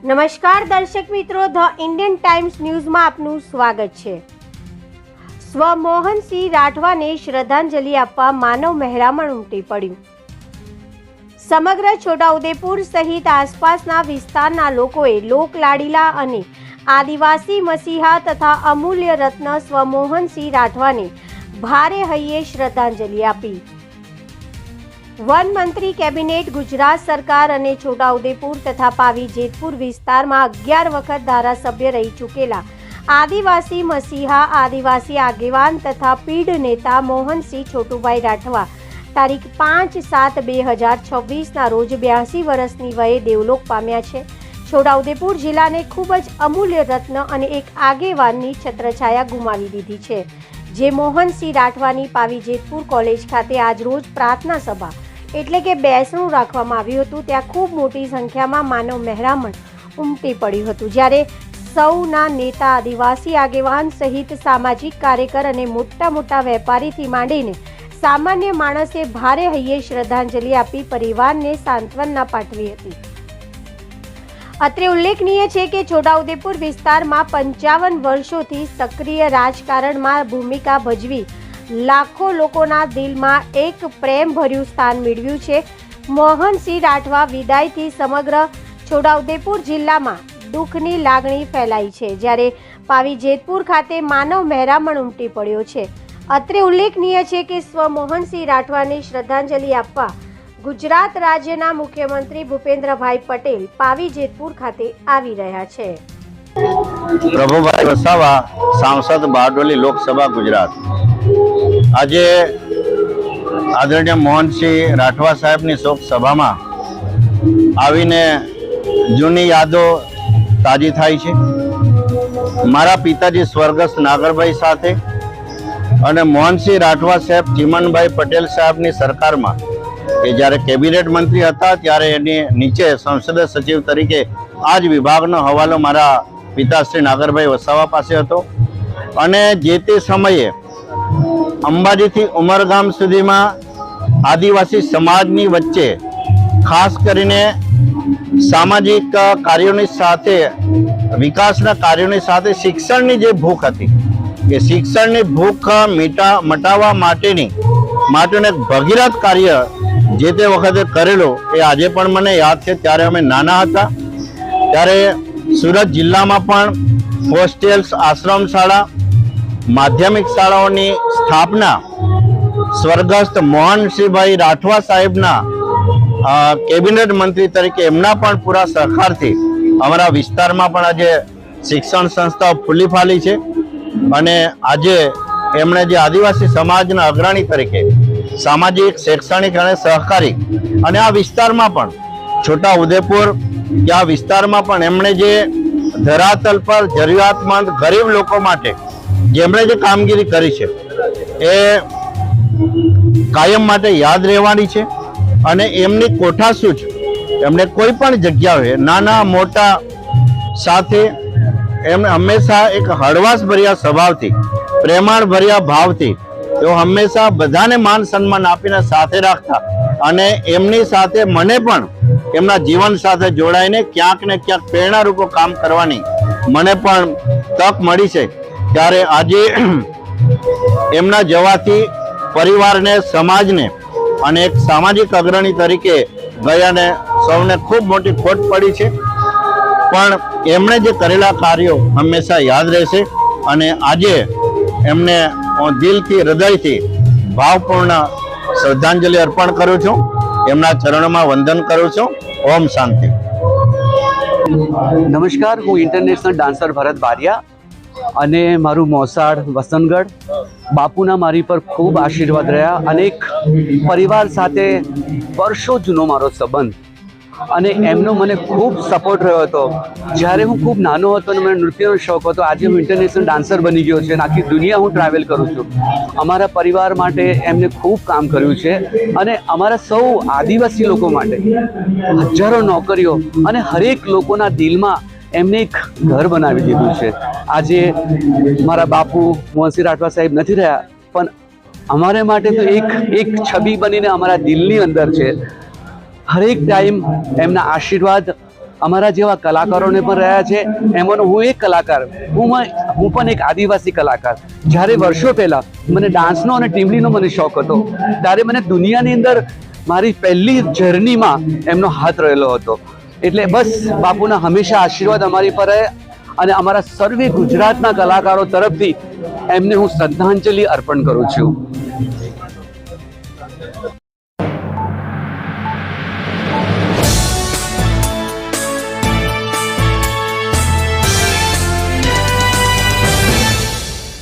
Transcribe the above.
નમસ્કાર દર્શક મિત્રો, ધ ઇન્ડિયન ટાઈમ્સ ન્યૂઝમાં આપનું સ્વાગત છે। સ્વ મોહનસિંહ રાઠવાને શ્રદ્ધાંજલિ આપવા માનવ મહેરામણ ઉમટી પડ્યું। સમગ્ર છોટાઉદેપુર સહિત આસપાસના વિસ્તારના લોકોએ લોકલાડીલા અને આદિવાસી મસીહા તથા અમૂલ્ય રત્ન સ્વ મોહનસિંહ રાઠવાને ભારે હૈયે શ્રદ્ધાંજલિ આપી। वन मंत्री कैबिनेट गुजरात सरकार અને છોટાઉદેપુર તથા પાવી જેતપુર વિસ્તારમાં 11 વખત ધારાસભ્ય રહી ચૂકેલા આદિવાસી મસીહા આદિવાસી આગેવાન તથા પીઢ નેતા મોહનસિંહ છોટુભાઈ રાઠવા તારીખ 5/7/2026 ના રોજ 82 વર્ષની વયે દેવલોક પામ્યા છે। છોટાઉદેપુર જિલ્લાને ખૂબ જ અમૂલ્ય રત્ન અને એક આગેવાનની છત્રછાયા ગુમાવી દીધી છે, જે મોહનસિંહ રાઠવાની પાવી જેતપુર કોલેજ ખાતે આજ રોજ પ્રાર્થના સભા એટલે કે બેસણું રાખવામાં આવ્યું હતું। ત્યાં ખૂબ મોટી સંખ્યામાં માનવ મહેરામણ ઉમટી પડ્યું હતું, જ્યારે સૌના નેતા આદિવાસી આગેવાન સહિત સામાજિક કાર્યકર અને મોટા વેપારીથી માંડીને સામાન્ય માણસે ભારે હૈયે શ્રદ્ધાંજલિ આપી પરિવારને સાંત્વના પાઠવી હતી। અત્રે ઉલ્લેખનીય છે કે છોટાઉદેપુર વિસ્તારમાં 55 વર્ષોથી સક્રિય રાજકારણમાં ભૂમિકા ભજવી લાખો લોકોના દિલમાં એક પ્રેમભર્યું સ્થાન મેળવ્યું છે। મોહનસિંહ રાઠવા વિદાયથી સમગ્ર છોટાઉદેપુર જિલ્લામાં દુઃખની લાગણી ફેલાઈ છે, જ્યારે પાવી જેતપુર ખાતે માનવ મહેરામણ ઉમટી પડ્યો છે। અત્રે ઉલ્લેખનીય છે કે સ્વ મોહનસિંહ રાઠવાને શ્રદ્ધાંજલિ આપવા ગુજરાત રાજ્યના મુખ્યમંત્રી ભૂપેન્દ્રભાઈ પટેલ પાવી જેતપુર ખાતે આવી રહ્યા છે। પ્રભુભાઈ વસાવા, સાંસદ, બારડોલી લોકસભા, ગુજરાત। આજે આદરણીય મોહનસિંહ રાઠવા સાહેબની શોક સભામાં આવીને જૂની યાદો તાજી થાય છે। મારા પિતાજી સ્વર્ગસ્થ નાગરભાઈ સાથે અને મોહનસિંહ રાઠવા સાહેબ ચીમનભાઈ પટેલ સાહેબની સરકારમાં કે જ્યારે કેબિનેટ મંત્રી હતા ત્યારે એની નીચે સંસદીય સચિવ તરીકે આ જ વિભાગનો હવાલો મારા પિતાશ્રી નાગરભાઈ વસાવા પાસે હતો અને જે તે સમયે અંબાજીથી ઉમરગામ સુધીમાં આદિવાસી સમાજની વચ્ચે ખાસ કરીને સામાજિક કાર્યોની સાથે વિકાસના કાર્યોની સાથે શિક્ષણની જે ભૂખ હતી એ શિક્ષણની ભૂખ મટાવવા માટેનું ભગીરથ કાર્ય જે તે વખતે કરેલો એ આજે પણ મને યાદ છે। ત્યારે અમે નાના હતા ત્યારે સુરત જિલ્લામાં પણ હોસ્ટેલ્સ, આશ્રમ શાળા, માધ્યમિક શાળાઓની સ્થાપના સ્વર્ગસ્થ મોહનસિંહભાઈ રાઠવા સાહેબના કેબિનેટ મંત્રી તરીકે એમના પણ પૂરા સહકારથી અમારા વિસ્તારમાં પણ આજે શિક્ષણ સંસ્થાઓ ફૂલી ફાલી છે અને આજે એમણે જે આદિવાસી સમાજના અગ્રણી તરીકે સામાજિક, શૈક્ષણિક અને સહકારી અને આ વિસ્તારમાં પણ છોટાઉદેપુર કે આ વિસ્તારમાં પણ એમણે જે ધરાતલ પર જરૂરિયાતમંદ ગરીબ લોકો માટે જેમણે જે કામગીરી કરી છે એ કાયમ માટે યાદ રહેવાની છે અને એમની કોઠાસૂઝ એમને કોઈ પણ જગ્યાએ નાના મોટા સાથે એમને હંમેશા એક હળવાશભર્યા સ્વભાવથી, પ્રેમાળભર્યા ભાવથી તેઓ હંમેશા બધાને માન સન્માન આપીને સાથે રાખતા અને એમની સાથે મને પણ એમના જીવન સાથે જોડાઈને ક્યાંક ને ક્યાંક પ્રેરણારૂપ કામ કરવાની મને પણ તક મળી છે। ત્યારે આજે એમના જવાથી પરિવારને, સમાજને અને એક સામાજિક અગ્રણી તરીકે ગયાને સૌને ખૂબ મોટી ખોટ પડી છે, પણ એમણે જે કરેલા કાર્યો હંમેશા યાદ રહેશે અને આજે એમને હું દિલથી, હૃદયથી ભાવપૂર્ણ શ્રદ્ધાંજલિ અર્પણ કરું છું, એમના ચરણોમાં વંદન કરું છું। ઓમ શાંતિ। નમસ્કાર, હું ઇન્ટરનેશનલ ડાન્સર ભરત બારિયા અને મારું મોસાળ વસંતગઢ। બાપુના મારી પર ખૂબ આશીર્વાદ રહ્યા અને એક પરિવાર સાથે વર્ષો જૂનો મારો સંબંધ અને એમનો મને ખૂબ સપોર્ટ રહ્યો હતો જ્યારે હું ખૂબ નાનો હતો અને મને નૃત્યનો શોખ હતો। આજે હું ઇન્ટરનેશનલ ડાન્સર બની ગયો છે અને આખી દુનિયા હું ટ્રાવેલ કરું છું। અમારા પરિવાર માટે એમને ખૂબ કામ કર્યું છે અને અમારા સૌ આદિવાસી લોકો માટે હજારો નોકરીઓ અને હરેક લોકોના દિલમાં એમને એક ઘર બનાવી દીધું છે। આજે મારા બાપુ મોહનસિંહ રાઠવા સાહેબ નથી રહ્યા, પણ અમારે માટે તો એક છબી બનીને અમારા દિલની અંદર છે। હરેક ટાઈમ એમના આશીર્વાદ અમારા જેવા કલાકારોને પણ રહ્યા છે. એમાંનો હું એક કલાકાર, હું પણ એક આદિવાસી કલાકાર. જ્યારે વર્ષો પહેલાં મને ડાન્સનો અને ટીમલીનો મને શોખ હતો, ત્યારે મને દુનિયાની અંદર મારી પહેલી જર્નીમાં એમનો હાથ રહેલો હતો. એટલે બસ બાપુના હંમેશા આશીર્વાદ અમારી પર રહે અને અમારા સર્વે ગુજરાતના કલાકારો તરફથી એમને હું શ્રદ્ધાંજલિ અર્પણ કરું છું.